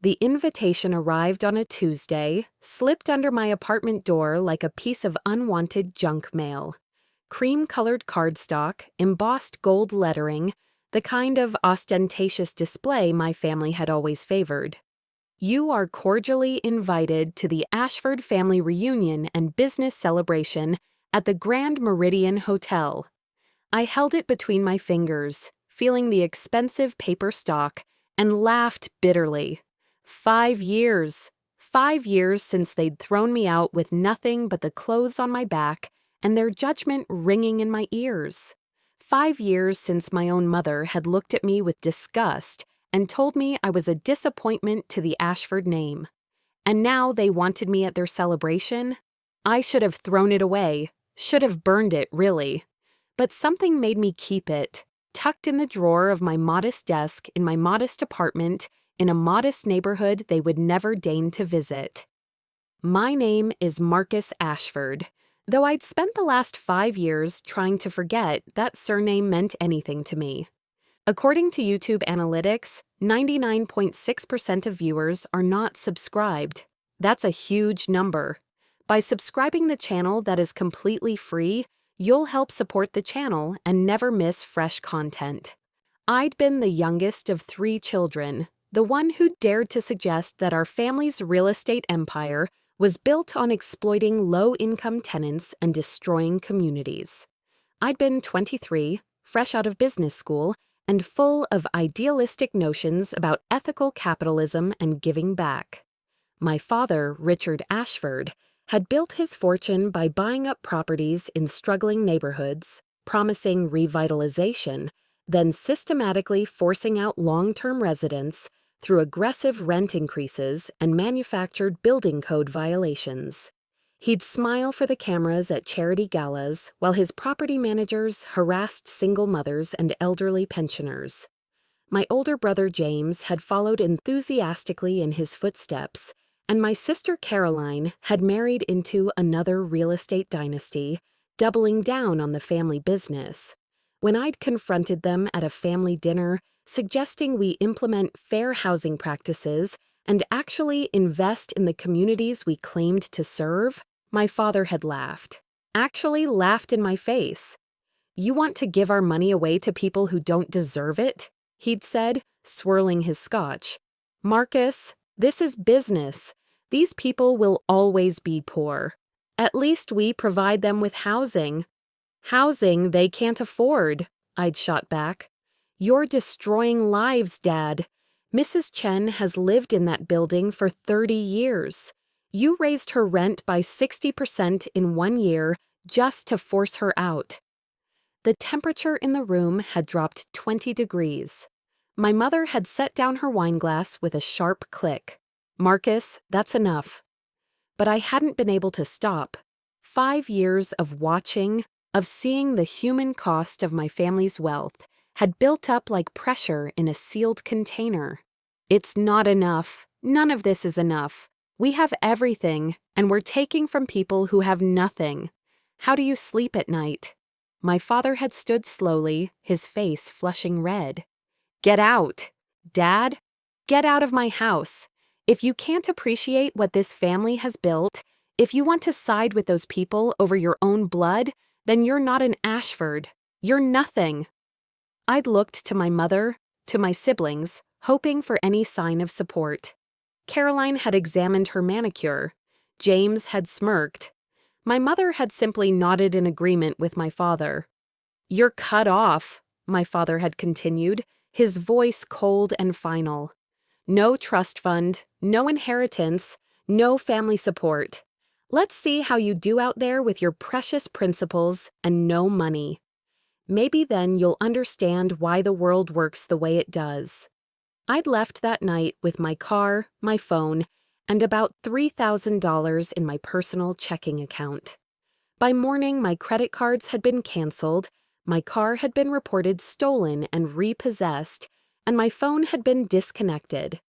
The invitation arrived on a Tuesday, slipped under my apartment door like a piece of unwanted junk mail. Cream-colored cardstock, embossed gold lettering, the kind of ostentatious display my family had always favored. You are cordially invited to the Ashford family reunion and business celebration at the Grand Meridian Hotel. I held it between my fingers, feeling the expensive paper stock, and laughed bitterly. 5 years. 5 years since they'd thrown me out with nothing but the clothes on my back and their judgment ringing in my ears. 5 years since my own mother had looked at me with disgust and told me I was a disappointment to the Ashford name. And now they wanted me at their celebration? I should have thrown it away, should have burned it, really. But something made me keep it, tucked in the drawer of my modest desk in my modest apartment in a modest neighborhood they would never deign to visit. My name is Marcus Ashford, though I'd spent the last 5 years trying to forget that surname meant anything to me. According to YouTube analytics, 99.6% of viewers are not subscribed. That's a huge number. By subscribing the channel that is completely free, you'll help support the channel and never miss fresh content. I'd been the youngest of 3 children, the one who dared to suggest that our family's real estate empire was built on exploiting low-income tenants and destroying communities. I'd been 23, fresh out of business school, and full of idealistic notions about ethical capitalism and giving back. My father, Richard Ashford, had built his fortune by buying up properties in struggling neighborhoods, promising revitalization, then systematically forcing out long-term residents through aggressive rent increases and manufactured building code violations. He'd smile for the cameras at charity galas while his property managers harassed single mothers and elderly pensioners. My older brother James had followed enthusiastically in his footsteps, and my sister Caroline had married into another real estate dynasty, doubling down on the family business. When I'd confronted them at a family dinner, suggesting we implement fair housing practices and actually invest in the communities we claimed to serve, my father had laughed. Actually laughed in my face. "You want to give our money away to people who don't deserve it?" he'd said, swirling his scotch. "Marcus, this is business. These people will always be poor. At least we provide them with housing." "Housing they can't afford," I'd shot back. "You're destroying lives, Dad. Mrs. Chen has lived in that building for 30 years. You raised her rent by 60% in 1 year just to force her out." The temperature in the room had dropped 20 degrees. My mother had set down her wineglass with a sharp click. "Marcus, that's enough." But I hadn't been able to stop. 5 years of watching, of seeing the human cost of my family's wealth, had built up like pressure in a sealed container. "It's not enough. None of this is enough. We have everything, and we're taking from people who have nothing. How do you sleep at night?" My father had stood slowly, his face flushing red. "Get out. Dad, get out of my house. If you can't appreciate what this family has built, if you want to side with those people over your own blood, then you're not an Ashford. You're nothing." I'd looked to my mother, to my siblings, hoping for any sign of support. Caroline had examined her manicure. James had smirked. My mother had simply nodded in agreement with my father. "You're cut off," my father had continued, his voice cold and final. "No trust fund, no inheritance, no family support. Let's see how you do out there with your precious principles and no money. Maybe then you'll understand why the world works the way it does." I'd left that night with my car, my phone, and about $3,000 in my personal checking account. By morning, my credit cards had been canceled, my car had been reported stolen and repossessed, and my phone had been disconnected.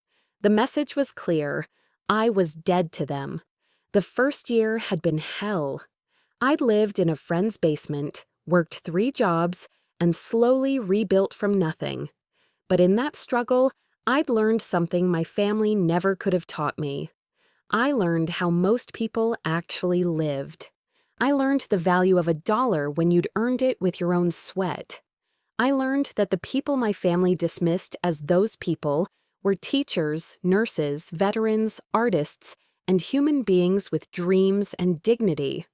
The message was clear. I was dead to them. The first year had been hell. I'd lived in a friend's basement, worked 3 jobs, and slowly rebuilt from nothing. But in that struggle, I'd learned something my family never could have taught me. I learned how most people actually lived. I learned the value of $1 when you'd earned it with your own sweat. I learned that the people my family dismissed as those people were teachers, nurses, veterans, artists, and human beings with dreams and dignity.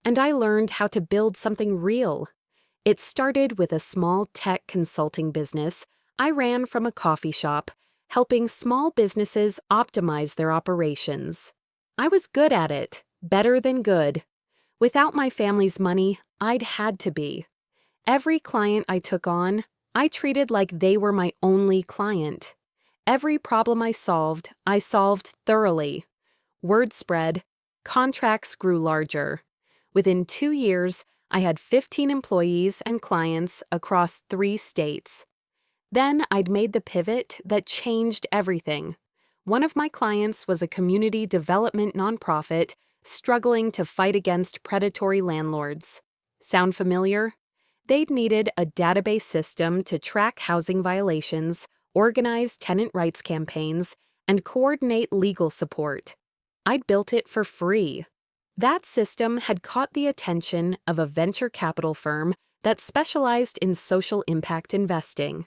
And I learned how to build something real. It started with a small tech consulting business I ran from a coffee shop, helping small businesses optimize their operations. I was good at it, better than good. Without my family's money, I'd had to be. Every client I took on, I treated like they were my only client. Every problem I solved thoroughly. Word spread, contracts grew larger. Within 2 years, I had 15 employees and clients across 3 states. Then I'd made the pivot that changed everything. One of my clients was a community development nonprofit struggling to fight against predatory landlords. Sound familiar? They'd needed a database system to track housing violations, organize tenant rights campaigns, and coordinate legal support. I'd built it for free. That system had caught the attention of a venture capital firm that specialized in social impact investing.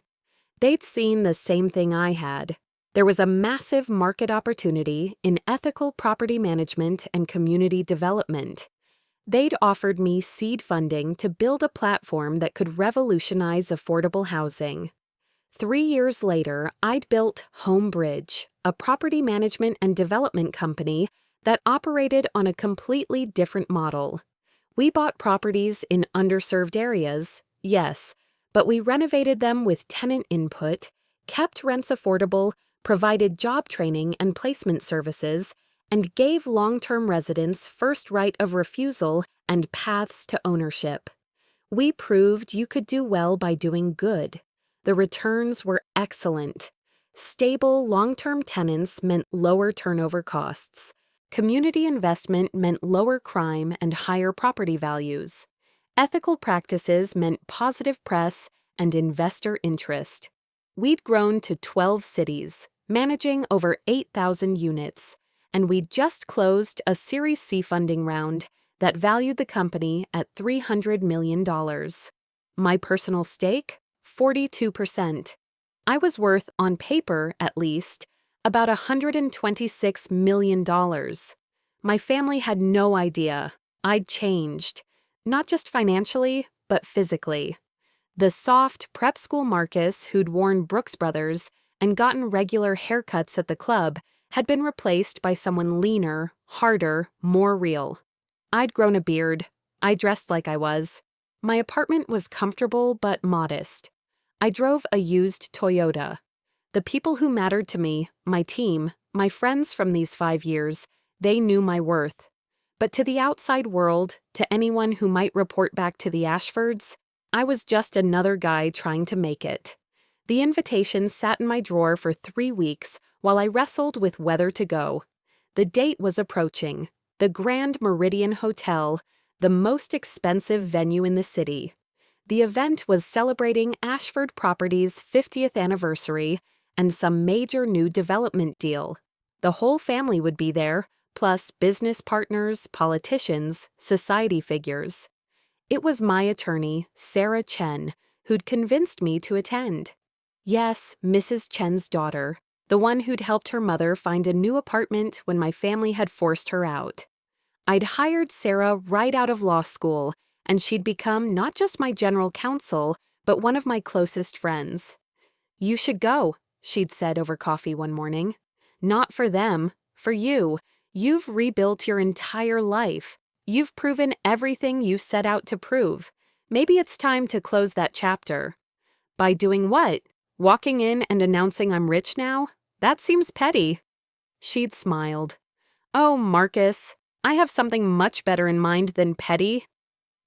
They'd seen the same thing I had. There was a massive market opportunity in ethical property management and community development. They'd offered me seed funding to build a platform that could revolutionize affordable housing. 3 years later, I'd built HomeBridge, a property management and development company that operated on a completely different model. We bought properties in underserved areas, yes, but we renovated them with tenant input, kept rents affordable, provided job training and placement services, and gave long-term residents first right of refusal and paths to ownership. We proved you could do well by doing good. The returns were excellent. Stable, long-term tenants meant lower turnover costs. Community investment meant lower crime and higher property values. Ethical practices meant positive press and investor interest. We'd grown to 12 cities, managing over 8,000 units, and we'd just closed a Series C funding round that valued the company at $300 million. My personal stake? 42%. I was worth, on paper at least, about $126 million. My family had no idea. I'd changed. Not just financially, but physically. The soft prep school Marcus who'd worn Brooks Brothers and gotten regular haircuts at the club had been replaced by someone leaner, harder, more real. I'd grown a beard. I dressed like I was. My apartment was comfortable but modest. I drove a used Toyota. The people who mattered to me, my team, my friends from these 5 years, they knew my worth. But to the outside world, to anyone who might report back to the Ashfords, I was just another guy trying to make it. The invitation sat in my drawer for 3 weeks while I wrestled with whether to go. The date was approaching. The Grand Meridian Hotel, the most expensive venue in the city. The event was celebrating Ashford Properties' 50th anniversary and some major new development deal. The whole family would be there, plus business partners, politicians, society figures. It was my attorney, Sarah Chen, who'd convinced me to attend. Yes, Mrs. Chen's daughter, the one who'd helped her mother find a new apartment when my family had forced her out. I'd hired Sarah right out of law school, and she'd become not just my general counsel, but one of my closest friends. "You should go," she'd said over coffee one morning. "Not for them, for you. You've rebuilt your entire life. You've proven everything you set out to prove. Maybe it's time to close that chapter." "By doing what? Walking in and announcing I'm rich now? That seems petty." She'd smiled. "Oh, Marcus, I have something much better in mind than petty.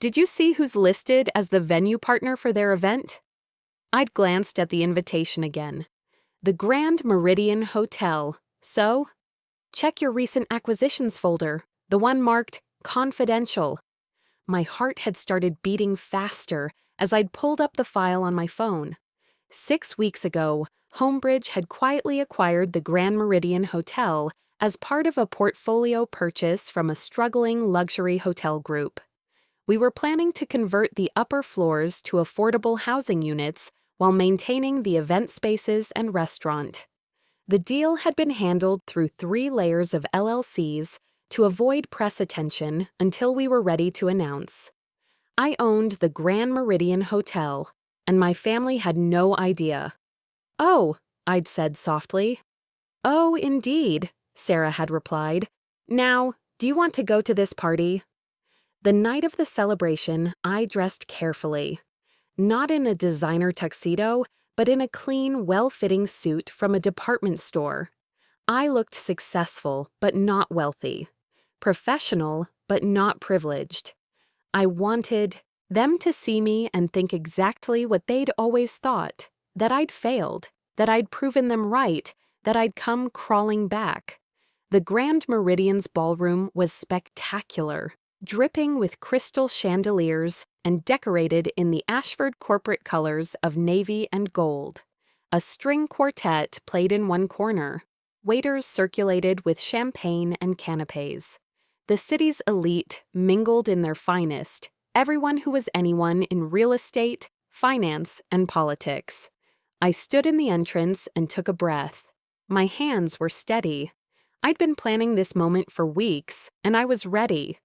Did you see who's listed as the venue partner for their event?" I'd glanced at the invitation again. The Grand Meridian Hotel. So? Check your recent acquisitions folder, the one marked Confidential. My heart had started beating faster as I'd pulled up the file on my phone. 6 weeks ago, Homebridge had quietly acquired the Grand Meridian Hotel as part of a portfolio purchase from a struggling luxury hotel group. We were planning to convert the upper floors to affordable housing units while maintaining the event spaces and restaurant. The deal had been handled through 3 layers of LLCs to avoid press attention until we were ready to announce. I owned the Grand Meridian Hotel, and my family had no idea. "Oh," I'd said softly. "Oh, indeed," Sarah had replied. "Now, do you want to go to this party?" The night of the celebration, I dressed carefully. Not in a designer tuxedo, but in a clean, well-fitting suit from a department store. I looked successful, but not wealthy. Professional, but not privileged. I wanted them to see me and think exactly what they'd always thought, that I'd failed, that I'd proven them right, that I'd come crawling back. The Grand Meridian's ballroom was spectacular, dripping with crystal chandeliers and decorated in the Ashford corporate colors of navy and gold. A string quartet played in one corner. Waiters circulated with champagne and canapes. The city's elite mingled in their finest, everyone who was anyone in real estate, finance, and politics. I stood in the entrance and took a breath. My hands were steady. I'd been planning this moment for weeks, and I was ready.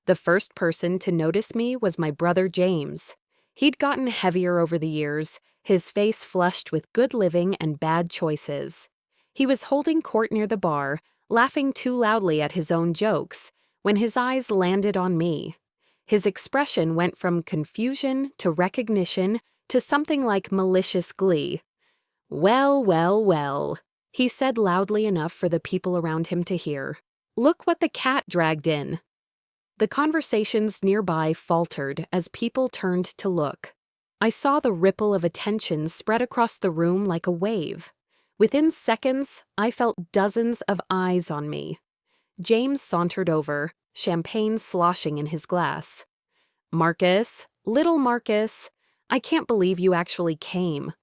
The first person to notice me was my brother James. He'd gotten heavier over the years, his face flushed with good living and bad choices. He was holding court near the bar, laughing too loudly at his own jokes, when his eyes landed on me. His expression went from confusion to recognition to something like malicious glee. "Well, well, well," he said loudly enough for the people around him to hear. "Look what the cat dragged in." The conversations nearby faltered as people turned to look. I saw the ripple of attention spread across the room like a wave. Within seconds, I felt dozens of eyes on me. James sauntered over, champagne sloshing in his glass. "Marcus, little Marcus, I can't believe you actually came.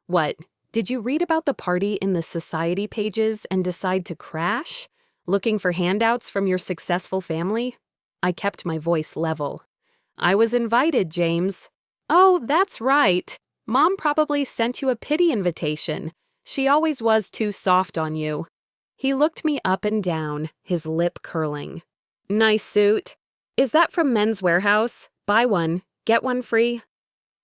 What, did you read about the party in the society pages and decide to crash? Looking for handouts from your successful family?" I kept my voice level. "I was invited, James." "Oh, that's right. Mom probably sent you a pity invitation. She always was too soft on you." He looked me up and down, his lip curling. "Nice suit. Is that from Men's Warehouse? Buy one, get one free?"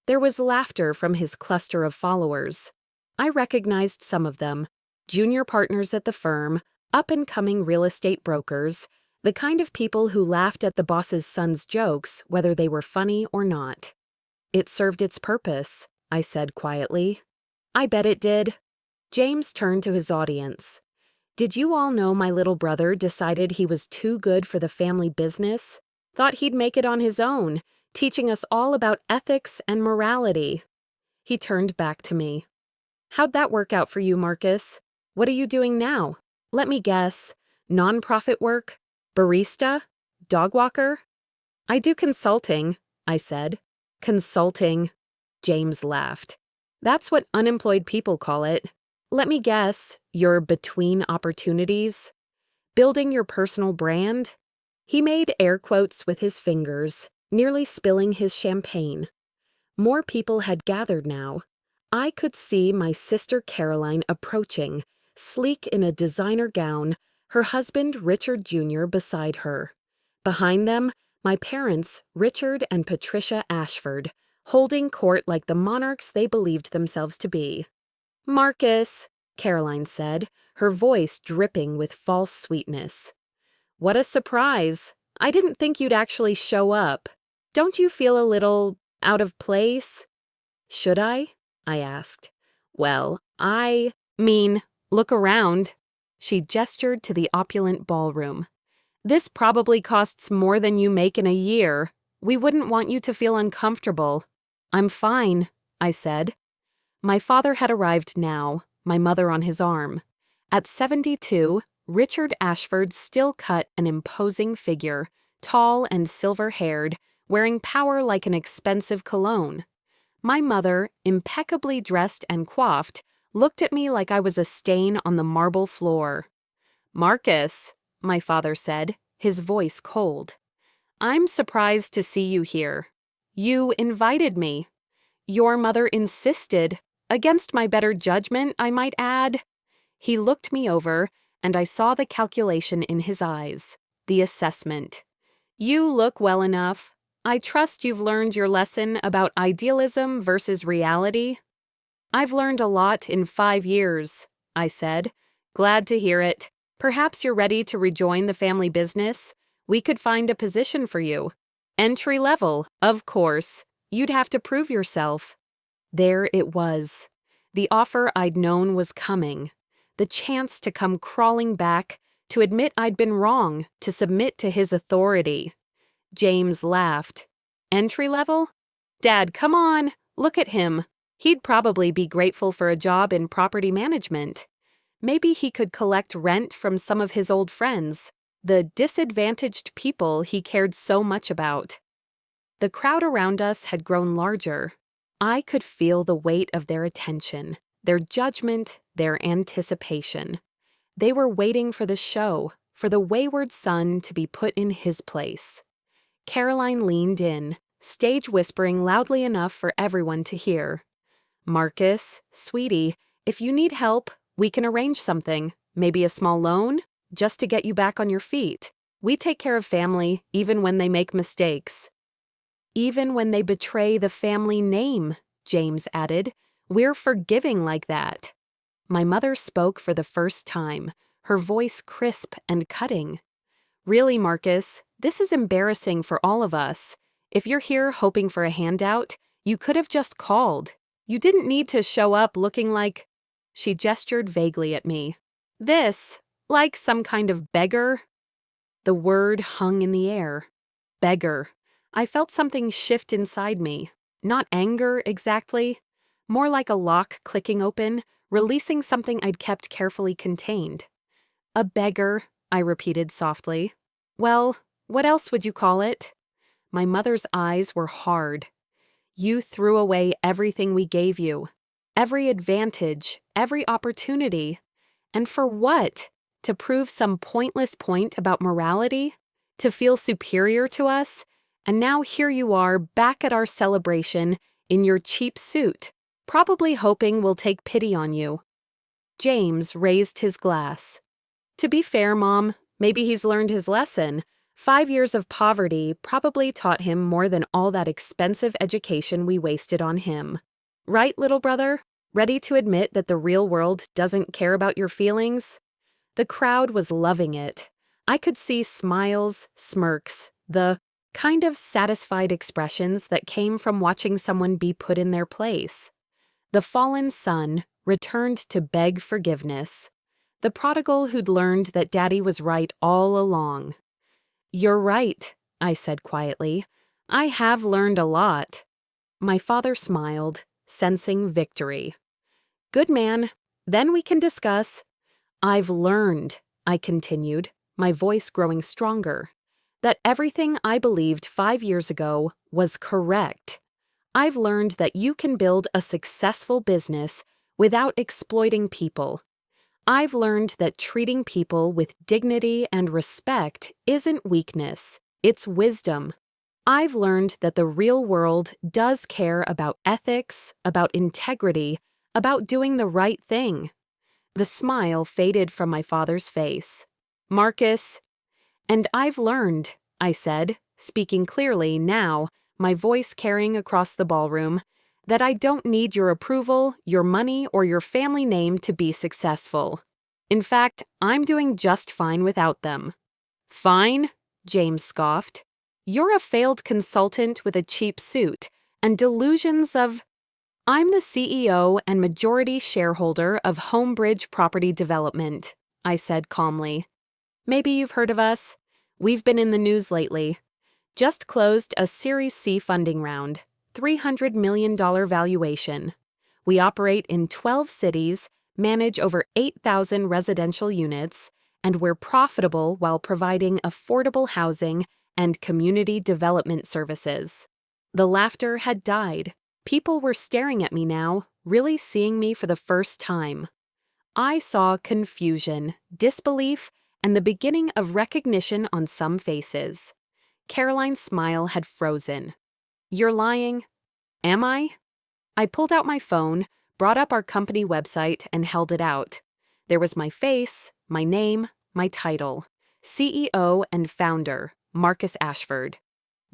There was laughter from his cluster of followers. I recognized some of them, junior partners at the firm, up-and-coming real estate brokers, the kind of people who laughed at the boss's son's jokes, whether they were funny or not. "It served its purpose," I said quietly. "I bet it did." James turned to his audience. "Did you all know my little brother decided he was too good for the family business? Thought he'd make it on his own, teaching us all about ethics and morality." He turned back to me. "How'd that work out for you, Marcus? What are you doing now? Let me guess. Nonprofit work? Barista? Dog walker?" "I do consulting," I said. "Consulting." James laughed. "That's what unemployed people call it. Let me guess, you're between opportunities? Building your personal brand?" He made air quotes with his fingers, nearly spilling his champagne. More people had gathered now. I could see my sister Caroline approaching, sleek in a designer gown, her husband Richard Jr. beside her. Behind them, my parents, Richard and Patricia Ashford, holding court like the monarchs they believed themselves to be. "Marcus," Caroline said, her voice dripping with false sweetness. "What a surprise. I didn't think you'd actually show up. Don't you feel a little out of place?" "Should I?" I asked. "Well, I mean, look around." She gestured to the opulent ballroom. "This probably costs more than you make in a year. We wouldn't want you to feel uncomfortable." "I'm fine," I said. My father had arrived now, my mother on his arm. At 72, Richard Ashford still cut an imposing figure, tall and silver-haired, wearing power like an expensive cologne. My mother, impeccably dressed and coiffed, looked at me like I was a stain on the marble floor. "Marcus," my father said, his voice cold. "I'm surprised to see you here. You invited me. Your mother insisted, against my better judgment, I might add." He looked me over, and I saw the calculation in his eyes, the assessment. "You look well enough. I trust you've learned your lesson about idealism versus reality." "I've learned a lot in 5 years," I said. "Glad to hear it. Perhaps you're ready to rejoin the family business? We could find a position for you. Entry level, of course. You'd have to prove yourself." There it was. The offer I'd known was coming. The chance to come crawling back, to admit I'd been wrong, to submit to his authority. James laughed. "Entry level? Dad, come on. Look at him. He'd probably be grateful for a job in property management. Maybe he could collect rent from some of his old friends, the disadvantaged people he cared so much about." The crowd around us had grown larger. I could feel the weight of their attention, their judgment, their anticipation. They were waiting for the show, for the wayward son to be put in his place. Caroline leaned in, stage whispering loudly enough for everyone to hear. "Marcus, sweetie, if you need help, we can arrange something. Maybe a small loan, just to get you back on your feet. We take care of family, even when they make mistakes." "Even when they betray the family name," James added. "We're forgiving like that." My mother spoke for the first time, her voice crisp and cutting. "Really, Marcus, this is embarrassing for all of us. If you're here hoping for a handout, you could have just called. You didn't need to show up looking like—" She gestured vaguely at me. "This, like some kind of beggar?" The word hung in the air. Beggar. I felt something shift inside me. Not anger, exactly. More like a lock clicking open, releasing something I'd kept carefully contained. "A beggar," I repeated softly. "Well, what else would you call it?" My mother's eyes were hard. "You threw away everything we gave you. Every advantage, every opportunity. And for what? To prove some pointless point about morality? To feel superior to us? And now here you are, back at our celebration, in your cheap suit, probably hoping we'll take pity on you." James raised his glass. "To be fair, Mom, maybe he's learned his lesson. 5 years of poverty probably taught him more than all that expensive education we wasted on him. Right, little brother? Ready to admit that the real world doesn't care about your feelings?" The crowd was loving it. I could see smiles, smirks, the kind of satisfied expressions that came from watching someone be put in their place. The fallen son returned to beg forgiveness. The prodigal who'd learned that Daddy was right all along. "You're right," I said quietly. "I have learned a lot." My father smiled, sensing victory. "Good man. Then we can discuss." "I've learned," I continued, my voice growing stronger, "that everything I believed 5 years ago was correct. I've learned that you can build a successful business without exploiting people. I've learned that treating people with dignity and respect isn't weakness, it's wisdom. I've learned that the real world does care about ethics, about integrity, about doing the right thing." The smile faded from my father's face. "Marcus—" "And I've learned," I said, speaking clearly now, my voice carrying across the ballroom, "that I don't need your approval, your money, or your family name to be successful. In fact, I'm doing just fine without them." "Fine?" James scoffed. "You're a failed consultant with a cheap suit and delusions of—" "I'm the CEO and majority shareholder of Homebridge Property Development," I said calmly. "Maybe you've heard of us. We've been in the news lately. Just closed a Series C funding round, $300 million valuation. We operate in 12 cities, manage over 8,000 residential units, and we're profitable while providing affordable housing and community development services." The laughter had died. People were staring at me now, really seeing me for the first time. I saw confusion, disbelief, and the beginning of recognition on some faces. Caroline's smile had frozen. "You're lying." "Am I?" I pulled out my phone, brought up our company website, and held it out. There was my face, my name, my title. CEO and founder, Marcus Ashford.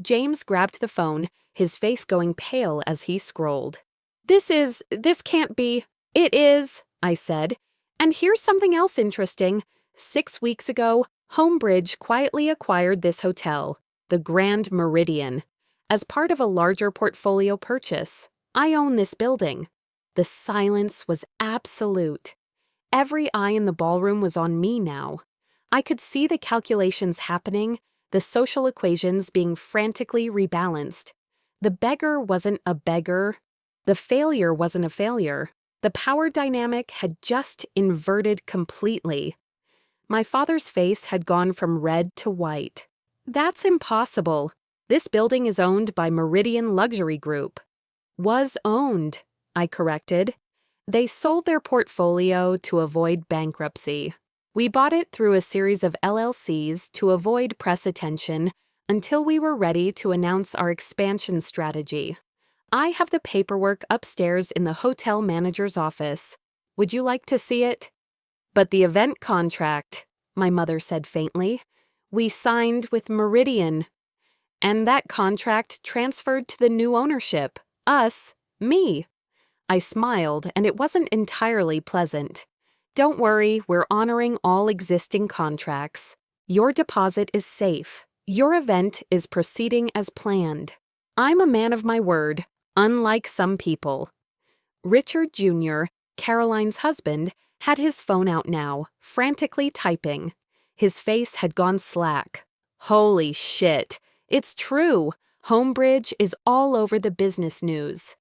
James grabbed the phone, his face going pale as he scrolled. This can't be." "It is," I said. "And here's something else interesting. 6 weeks ago, Homebridge quietly acquired this hotel, the Grand Meridian, as part of a larger portfolio purchase. I own this building." The silence was absolute. Every eye in the ballroom was on me now. I could see the calculations happening, the social equations being frantically rebalanced. The beggar wasn't a beggar. The failure wasn't a failure. The power dynamic had just inverted completely. My father's face had gone from red to white. "That's impossible. This building is owned by Meridian Luxury Group." "Was owned," I corrected. "They sold their portfolio to avoid bankruptcy. We bought it through a series of LLCs to avoid press attention until we were ready to announce our expansion strategy. I have the paperwork upstairs in the hotel manager's office. Would you like to see it?" "But the event contract," my mother said faintly. "We signed with Meridian." "And that contract transferred to the new ownership. Us. Me." I smiled, and it wasn't entirely pleasant. "Don't worry, we're honoring all existing contracts. Your deposit is safe. Your event is proceeding as planned. I'm a man of my word, unlike some people." Richard Jr., Caroline's husband, had his phone out now, frantically typing. His face had gone slack. "Holy shit. It's true. Homebridge is all over the business news.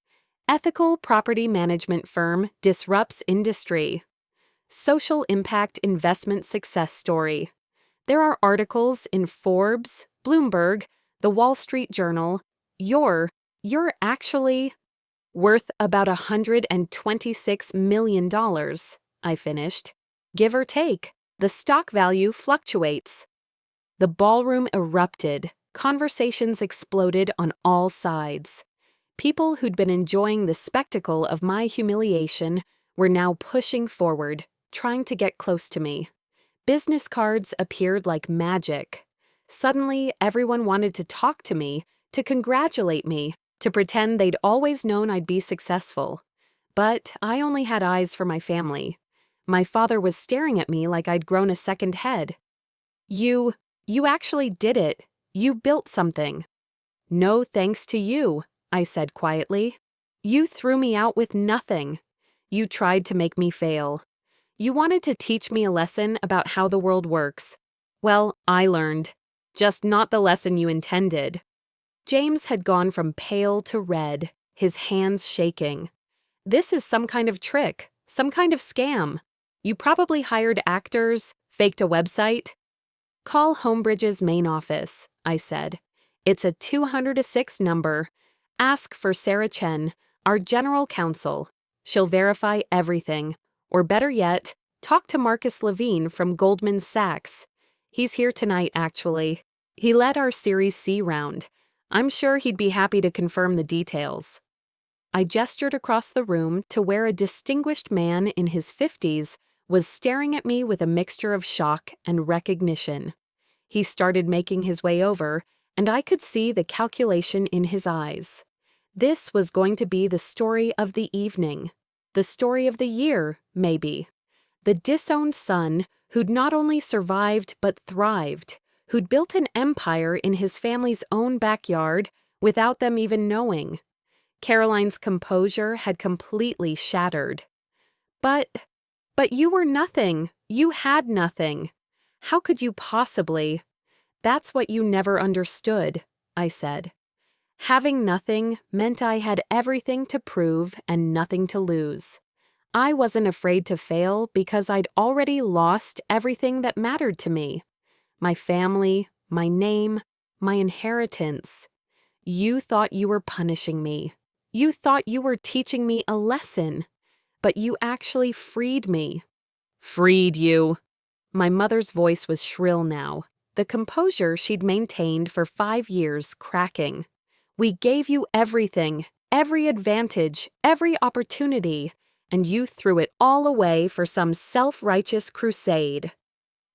Ethical property management firm disrupts industry. Social impact investment success story. There are articles in Forbes, Bloomberg, The Wall Street Journal. You're actually worth about $126 million, I finished. Give or take. The stock value fluctuates." The ballroom erupted. Conversations exploded on all sides. People who'd been enjoying the spectacle of my humiliation were now pushing forward, trying to get close to me. Business cards appeared like magic. Suddenly, everyone wanted to talk to me, to congratulate me, to pretend they'd always known I'd be successful. But I only had eyes for my family. My father was staring at me like I'd grown a second head. You actually did it. You built something." "No thanks to you," I said quietly. "You threw me out with nothing. You tried to make me fail. You wanted to teach me a lesson about how the world works. Well, I learned. Just not the lesson you intended." James had gone from pale to red, his hands shaking. "This is some kind of trick, some kind of scam. You probably hired actors, faked a website." "Call Homebridge's main office," I said. "It's a 206 number. Ask for Sarah Chen, our general counsel. She'll verify everything. Or better yet, talk to Marcus Levine from Goldman Sachs. He's here tonight, actually. He led our Series C round. I'm sure he'd be happy to confirm the details." I gestured across the room to where a distinguished man in his 50s was staring at me with a mixture of shock and recognition. He started making his way over, and I could see the calculation in his eyes. This was going to be the story of the evening. The story of the year, maybe. The disowned son who'd not only survived but thrived, who'd built an empire in his family's own backyard without them even knowing. Caroline's composure had completely shattered. But you were nothing. You had nothing. How could you possibly?" "That's what you never understood," I said. Having nothing meant I had everything to prove and nothing to lose. I wasn't afraid to fail because I'd already lost everything that mattered to me. My family, my name, my inheritance. You thought you were punishing me. You thought you were teaching me a lesson, but you actually freed me." "Freed you?" My mother's voice was shrill now, the composure she'd maintained for 5 years cracking. "We gave you everything, every advantage, every opportunity, and you threw it all away for some self-righteous crusade."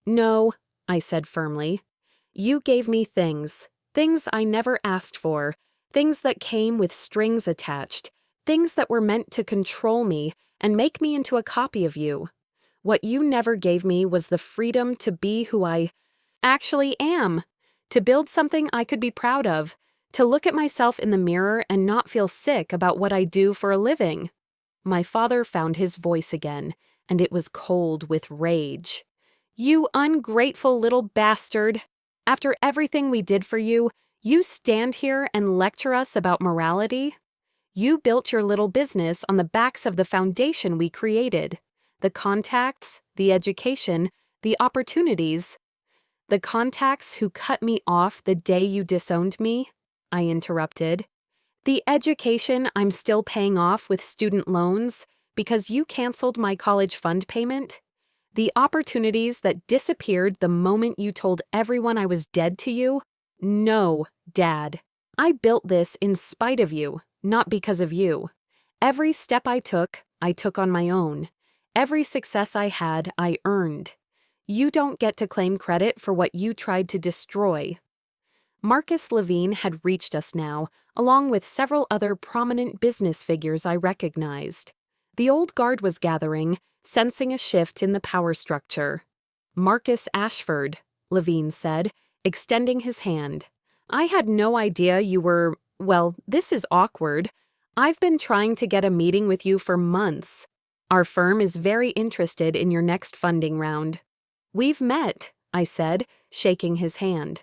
"No," I said firmly. "You gave me things I never asked for, things that came with strings attached, things that were meant to control me and make me into a copy of you. What you never gave me was the freedom to be who I actually am, to build something I could be proud of, to look at myself in the mirror and not feel sick about what I do for a living." My father found his voice again, and it was cold with rage. "You ungrateful little bastard! After everything we did for you, you stand here and lecture us about morality? You built your little business on the backs of the foundation we created. The contacts, the education, the opportunities. The contacts who cut me off the day you disowned me," I interrupted. "The education I'm still paying off with student loans because you canceled my college fund payment. The opportunities that disappeared the moment you told everyone I was dead to you. No, Dad. I built this in spite of you, not because of you. Every step I took on my own. Every success I had, I earned. You don't get to claim credit for what you tried to destroy." Marcus Levine had reached us now, along with several other prominent business figures I recognized. The old guard was gathering, sensing a shift in the power structure. "Marcus Ashford," Levine said, extending his hand. "I had no idea you were, well, this is awkward. I've been trying to get a meeting with you for months. Our firm is very interested in your next funding round." "We've met," I said, shaking his hand.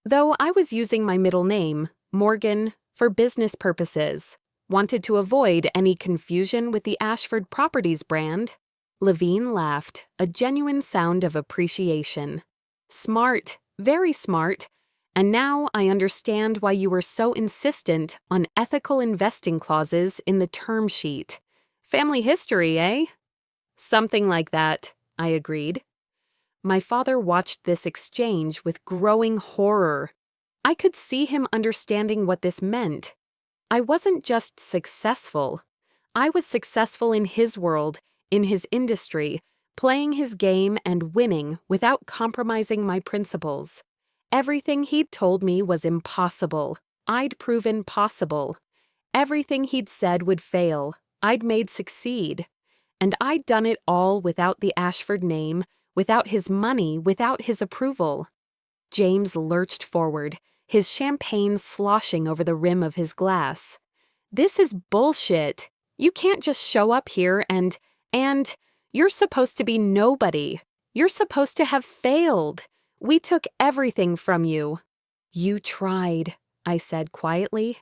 Though I was using my middle name, Morgan, for business purposes. Wanted to avoid any confusion with the Ashford Properties brand. Levine laughed, a genuine sound of appreciation. "Smart, very smart. And now I understand why you were so insistent on ethical investing clauses in the term sheet. Family history, eh?" "Something like that," I agreed. My father watched this exchange with growing horror. I could see him understanding what this meant. I wasn't just successful. I was successful in his world, in his industry, playing his game and winning without compromising my principles. Everything he'd told me was impossible. I'd proven possible. Everything he'd said would fail. I'd made succeed. And I'd done it all without the Ashford name, without his money, without his approval. James lurched forward, his champagne sloshing over the rim of his glass. "This is bullshit. You can't just show up here and you're supposed to be nobody. You're supposed to have failed. We took everything from you." "You tried," I said quietly.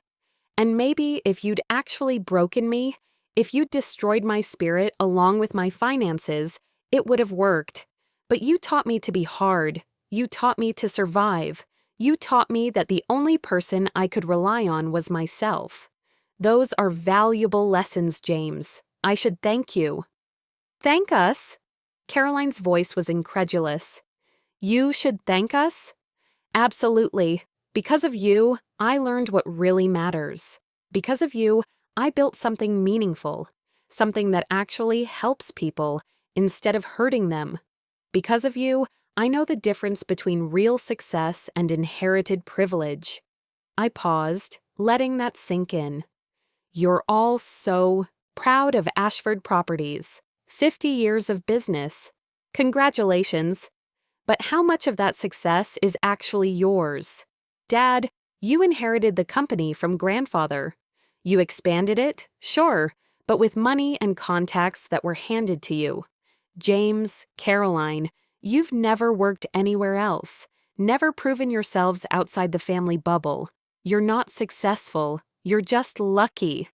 "And maybe if you'd actually broken me, if you'd destroyed my spirit along with my finances, it would have worked. But you taught me to be hard. You taught me to survive. You taught me that the only person I could rely on was myself. Those are valuable lessons, James. I should thank you." "Thank us?" Caroline's voice was incredulous. "You should thank us?" "Absolutely. Because of you, I learned what really matters. Because of you, I built something meaningful, something that actually helps people instead of hurting them. Because of you, I know the difference between real success and inherited privilege." I paused, letting that sink in. "You're all so proud of Ashford Properties. 50 years of business. Congratulations. But how much of that success is actually yours? Dad, you inherited the company from grandfather. You expanded it, sure, but with money and contacts that were handed to you. James, Caroline, you've never worked anywhere else, never proven yourselves outside the family bubble. You're not successful, you're just lucky.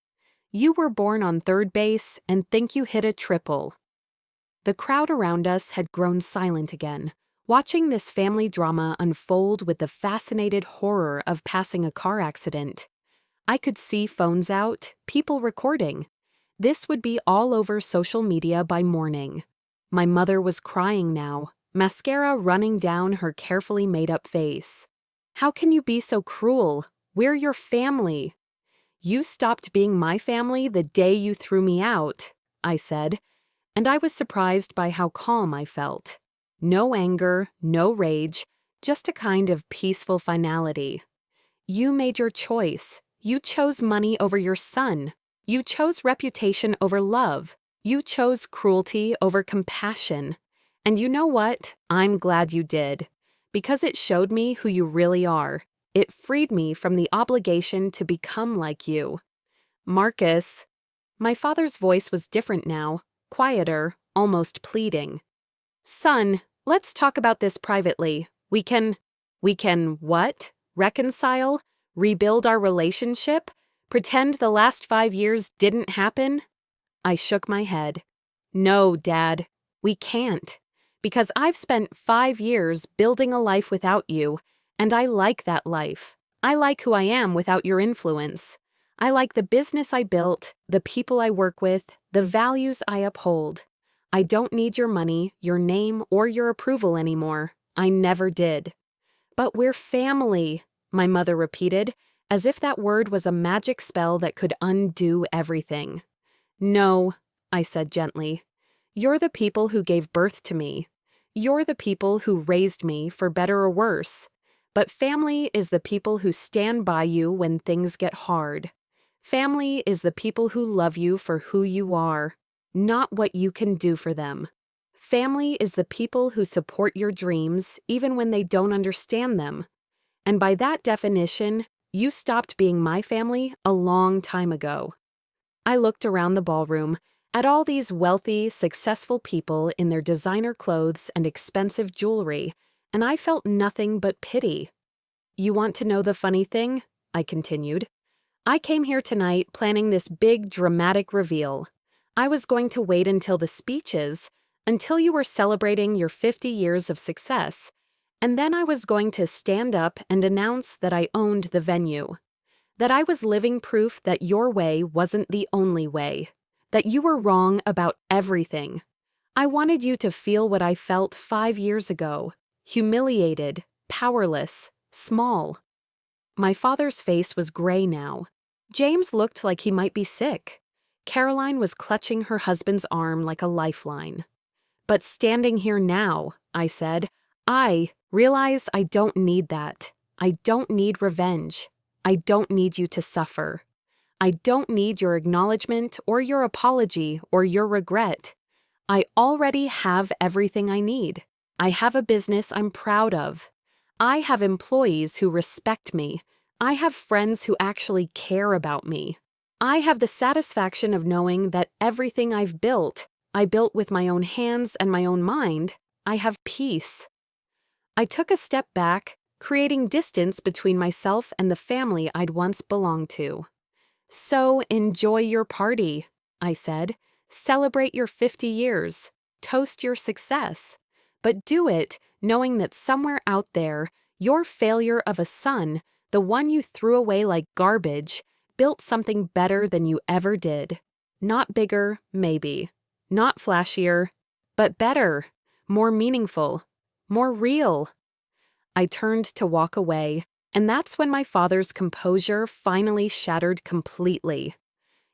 You were born on third base and think you hit a triple." The crowd around us had grown silent again, watching this family drama unfold with the fascinated horror of passing a car accident. I could see phones out, people recording. This would be all over social media by morning. My mother was crying now, mascara running down her carefully made-up face. How can you be so cruel? We're your family. You stopped being my family the day you threw me out, I said, and I was surprised by how calm I felt. No anger, no rage, just a kind of peaceful finality. You made your choice. You chose money over your son. You chose reputation over love. You chose cruelty over compassion. And you know what? I'm glad you did. Because it showed me who you really are. It freed me from the obligation to become like you. Marcus. My father's voice was different now, quieter, almost pleading. Son, let's talk about this privately. We can what? Reconcile? Rebuild our relationship? Pretend the last 5 years didn't happen? I shook my head. No, Dad, we can't. Because I've spent 5 years building a life without you, and I like that life. I like who I am without your influence. I like the business I built, the people I work with, the values I uphold. I don't need your money, your name, or your approval anymore. I never did. But we're family, my mother repeated, as if that word was a magic spell that could undo everything. No, I said gently. You're the people who gave birth to me. You're the people who raised me, for better or worse. But family is the people who stand by you when things get hard. Family is the people who love you for who you are, not what you can do for them. Family is the people who support your dreams even when they don't understand them. And by that definition, you stopped being my family a long time ago. I looked around the ballroom at all these wealthy, successful people in their designer clothes and expensive jewelry, and I felt nothing but pity. You want to know the funny thing? I continued. I came here tonight planning this big, dramatic reveal. I was going to wait until the speeches, until you were celebrating your 50 years of success, and then I was going to stand up and announce that I owned the venue, that I was living proof that your way wasn't the only way, that you were wrong about everything. I wanted you to feel what I felt 5 years ago, humiliated, powerless, small. My father's face was gray now. James looked like he might be sick. Caroline was clutching her husband's arm like a lifeline. But standing here now, I said, I realize I don't need that. I don't need revenge. I don't need you to suffer. I don't need your acknowledgement or your apology or your regret. I already have everything I need. I have a business I'm proud of. I have employees who respect me. I have friends who actually care about me. I have the satisfaction of knowing that everything I've built, I built with my own hands and my own mind. I have peace. I took a step back, creating distance between myself and the family I'd once belonged to. So enjoy your party, I said. Celebrate your 50 years. Toast your success. But do it knowing that somewhere out there, your failure of a son, the one you threw away like garbage, built something better than you ever did. Not bigger, maybe. Not flashier, but better, more meaningful, more real. I turned to walk away, and that's when my father's composure finally shattered completely.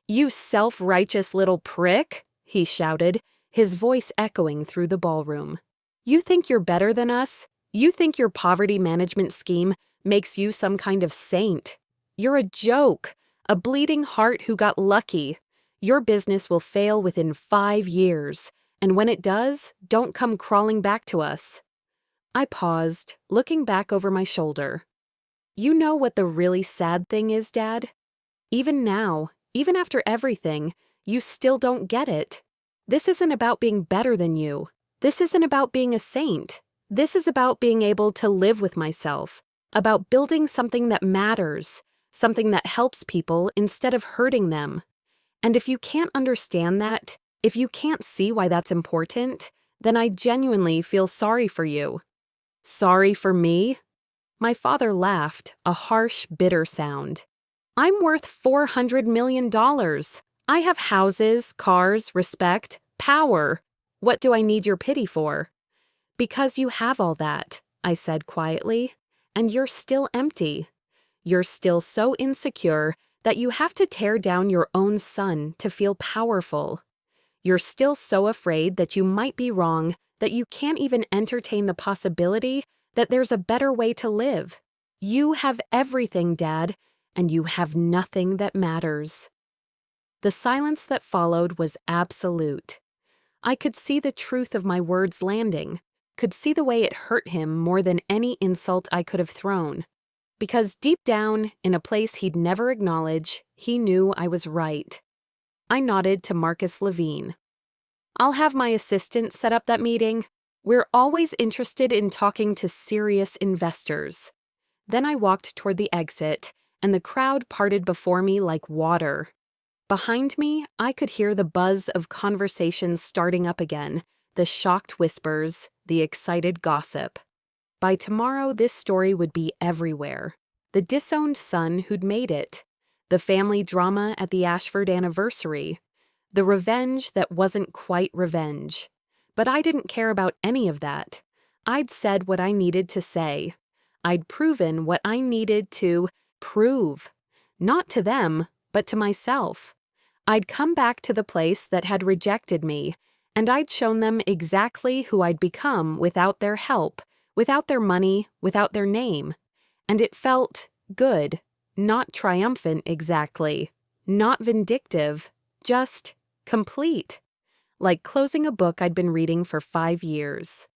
You self-righteous little prick, he shouted, his voice echoing through the ballroom. You think you're better than us? You think your poverty management scheme makes you some kind of saint? You're a joke, a bleeding heart who got lucky. Your business will fail within 5 years, and when it does, don't come crawling back to us. I paused, looking back over my shoulder. You know what the really sad thing is, Dad? Even now, even after everything, you still don't get it. This isn't about being better than you. This isn't about being a saint. This is about being able to live with myself, about building something that matters, something that helps people instead of hurting them. And if you can't understand that, if you can't see why that's important, then I genuinely feel sorry for you. Sorry for me? My father laughed, a harsh, bitter sound. I'm worth $400 million. I have houses, cars, respect, power. What do I need your pity for? Because you have all that, I said quietly, and you're still empty. You're still so insecure that you have to tear down your own son to feel powerful. You're still so afraid that you might be wrong that you can't even entertain the possibility that there's a better way to live. You have everything, Dad, and you have nothing that matters. The silence that followed was absolute. I could see the truth of my words landing, could see the way it hurt him more than any insult I could have thrown. Because deep down, in a place he'd never acknowledge, he knew I was right. I nodded to Marcus Levine. I'll have my assistant set up that meeting. We're always interested in talking to serious investors. Then I walked toward the exit, and the crowd parted before me like water. Behind me, I could hear the buzz of conversations starting up again, the shocked whispers, the excited gossip. By tomorrow, this story would be everywhere. The disowned son who'd made it. The family drama at the Ashford anniversary. The revenge that wasn't quite revenge. But I didn't care about any of that. I'd said what I needed to say. I'd proven what I needed to prove. Not to them, but to myself. I'd come back to the place that had rejected me, and I'd shown them exactly who I'd become without their help, without their money, without their name. And it felt good, not triumphant exactly, not vindictive, just complete, like closing a book I'd been reading for 5 years.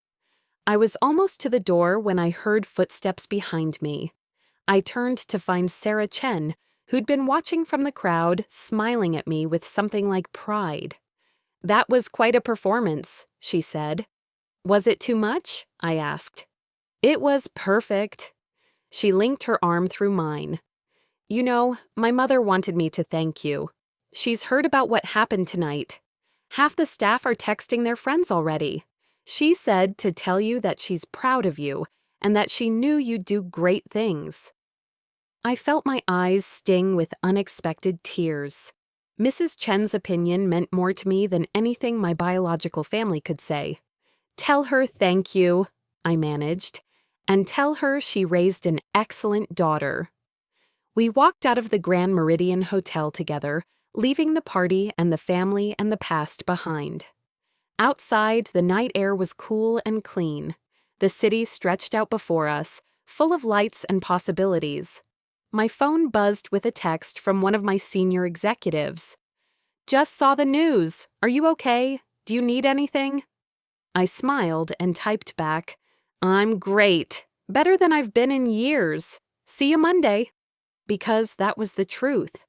I was almost to the door when I heard footsteps behind me. I turned to find Sarah Chen, who'd been watching from the crowd, smiling at me with something like pride. "That was quite a performance," she said. "Was it too much?" I asked. "It was perfect." She linked her arm through mine. "You know, my mother wanted me to thank you. She's heard about what happened tonight. Half the staff are texting their friends already. She said to tell you that she's proud of you and that she knew you'd do great things." I felt my eyes sting with unexpected tears. Mrs. Chen's opinion meant more to me than anything my biological family could say. "Tell her thank you," I managed, "and tell her she raised an excellent daughter." We walked out of the Grand Meridian Hotel together, leaving the party and the family and the past behind. Outside, the night air was cool and clean. The city stretched out before us, full of lights and possibilities. My phone buzzed with a text from one of my senior executives. "Just saw the news. Are you okay? Do you need anything?" I smiled and typed back, "I'm great. Better than I've been in years. See you Monday." Because that was the truth.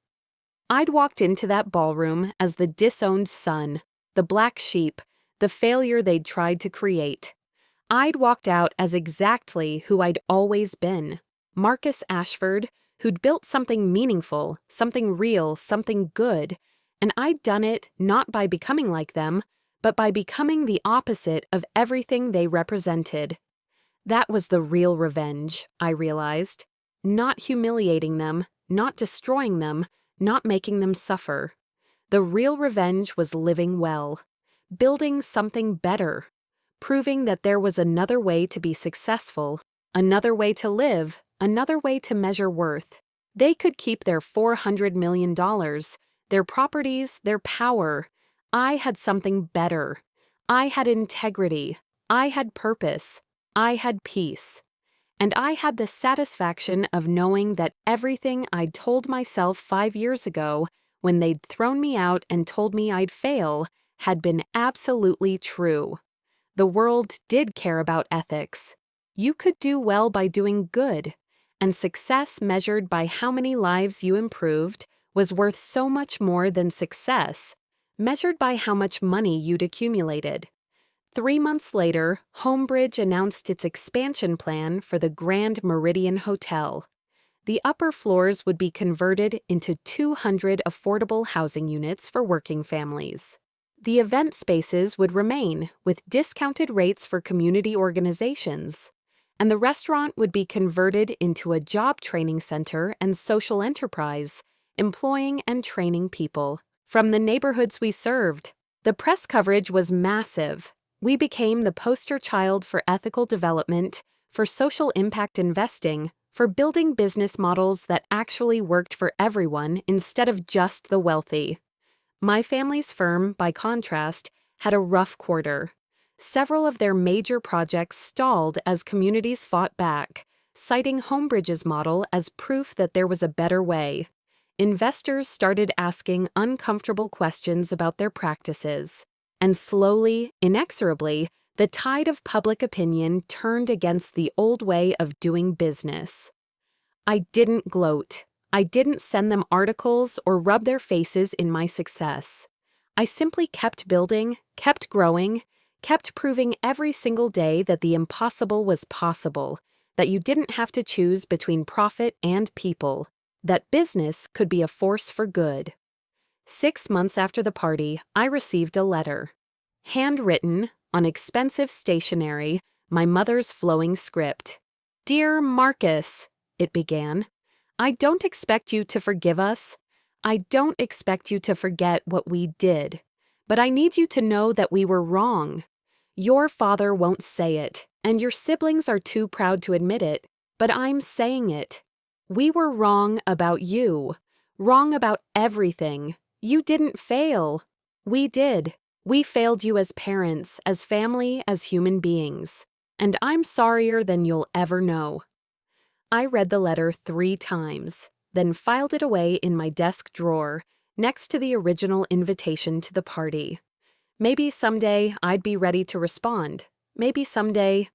I'd walked into that ballroom as the disowned son, the black sheep, the failure they'd tried to create. I'd walked out as exactly who I'd always been, Marcus Ashford, who'd built something meaningful, something real, something good, and I'd done it not by becoming like them, but by becoming the opposite of everything they represented. That was the real revenge, I realized. Not humiliating them, not destroying them, not making them suffer. The real revenge was living well, building something better, proving that there was another way to be successful, another way to live, another way to measure worth. They could keep their $400 million, their properties, their power. I had something better. I had integrity. I had purpose. I had peace. And I had the satisfaction of knowing that everything I'd told myself 5 years ago, when they'd thrown me out and told me I'd fail, had been absolutely true. The world did care about ethics. You could do well by doing good, and success measured by how many lives you improved was worth so much more than success, measured by how much money you'd accumulated. 3 months later, Homebridge announced its expansion plan for the Grand Meridian Hotel. The upper floors would be converted into 200 affordable housing units for working families. The event spaces would remain, with discounted rates for community organizations. and the restaurant would be converted into a job training center and social enterprise, employing and training people from the neighborhoods we served. The press coverage was massive. We became the poster child for ethical development, for social impact investing, for building business models that actually worked for everyone instead of just the wealthy. My family's firm, by contrast, had a rough quarter. Several of their major projects stalled as communities fought back, citing Homebridge's model as proof that there was a better way. Investors started asking uncomfortable questions about their practices, and slowly, inexorably, the tide of public opinion turned against the old way of doing business. I didn't gloat. I didn't send them articles or rub their faces in my success. I simply kept building, kept growing, kept proving every single day that the impossible was possible, that you didn't have to choose between profit and people, that business could be a force for good. 6 months after the party, I received a letter. Handwritten, on expensive stationery, my mother's flowing script. "Dear Marcus," it began, "I don't expect you to forgive us. I don't expect you to forget what we did. But I need you to know that we were wrong. Your father won't say it, and your siblings are too proud to admit it, but I'm saying it. We were wrong about you. Wrong about everything. You didn't fail. We did. We failed you as parents, as family, as human beings. And I'm sorrier than you'll ever know." I read the letter 3 times, then filed it away in my desk drawer, next to the original invitation to the party. Maybe someday I'd be ready to respond. Maybe someday